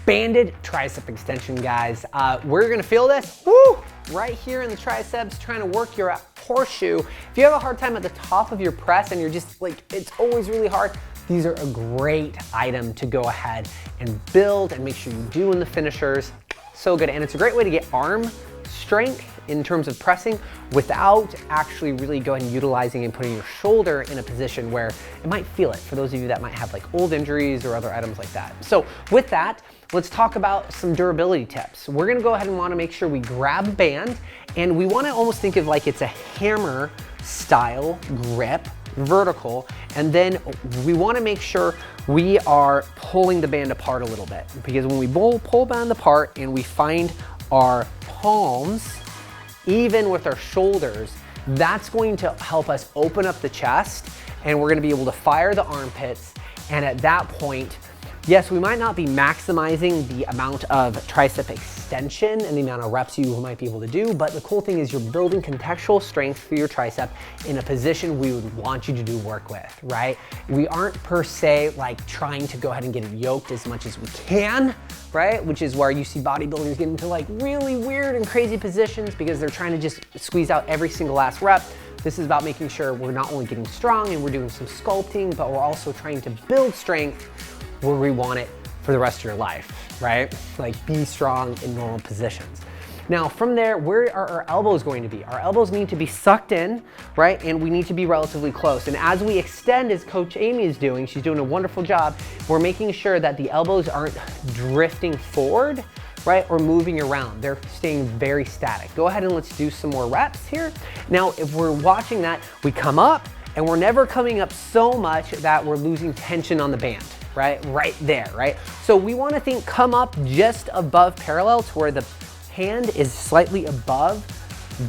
expanded tricep extension, guys. We're gonna feel this, woo, right here in the triceps, trying to work your horseshoe. If you have a hard time at the top of your press and you're just like, it's always really hard, these are a great item to go ahead and build and make sure you do in the finishers. So good, and it's a great way to get arm strength in terms of pressing without actually really going and utilizing and putting your shoulder in a position where it might feel it, for those of you that might have like old injuries or other items like that. So with that, let's talk about some durability tips. We're gonna go ahead and wanna make sure we grab a band, and we wanna almost think of like it's a hammer style grip, vertical, and then we wanna make sure we are pulling the band apart a little bit, because when we pull band apart and we find our palms even with our shoulders, that's going to help us open up the chest, and we're gonna be able to fire the armpits. And at that point, yes, we might not be maximizing the amount of tricep extension and the amount of reps you might be able to do, but the cool thing is you're building contextual strength for your tricep in a position we would want you to do work with, right? We aren't per se like trying to go ahead and get it yoked as much as we can, right? Which is where you see bodybuilders get into like really weird and crazy positions because they're trying to just squeeze out every single last rep. This is about making sure we're not only getting strong and we're doing some sculpting, but we're also trying to build strength where we want it for the rest of your life, right? Like be strong in normal positions. Now from there, where are our elbows going to be? Our elbows need to be sucked in, right? And we need to be relatively close. And as we extend, as Coach Amy is doing, she's doing a wonderful job, we're making sure that the elbows aren't drifting forward, right? Or moving around. They're staying very static. Go ahead and let's do some more reps here. Now, if we're watching that, we come up and we're never coming up so much that we're losing tension on the band. Right there, right? So we wanna think come up just above parallel to where the hand is slightly above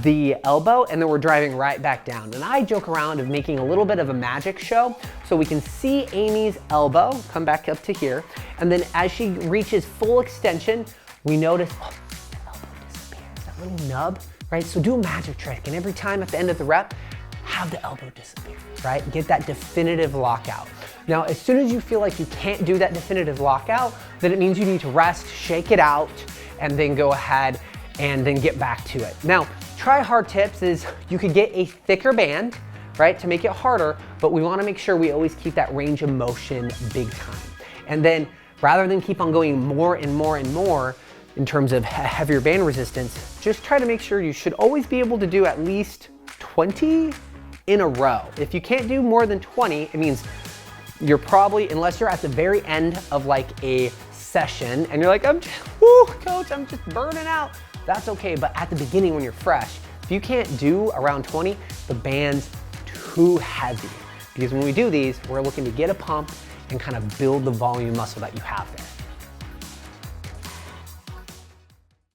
the elbow, and then we're driving right back down. And I joke around of making a little bit of a magic show, so we can see Amy's elbow come back up to here, and then as she reaches full extension, we notice, oh, the elbow disappears, that little nub, right? So do a magic trick, and every time at the end of the rep, have the elbow disappear, right? Get that definitive lockout. Now, as soon as you feel like you can't do that definitive lockout, then it means you need to rest, shake it out, and then go ahead and then get back to it. Now, try hard tips is you could get a thicker band, right, to make it harder, but we wanna make sure we always keep that range of motion big time. And then rather than keep on going more and more and more in terms of heavier band resistance, just try to make sure you should always be able to do at least 20 in a row. If you can't do more than 20, it means you're probably, unless you're at the very end of like a session and you're like, whoo, coach, I'm just burning out. That's okay, but at the beginning when you're fresh, if you can't do around 20, the band's too heavy. Because when we do these, we're looking to get a pump and kind of build the volume muscle that you have there.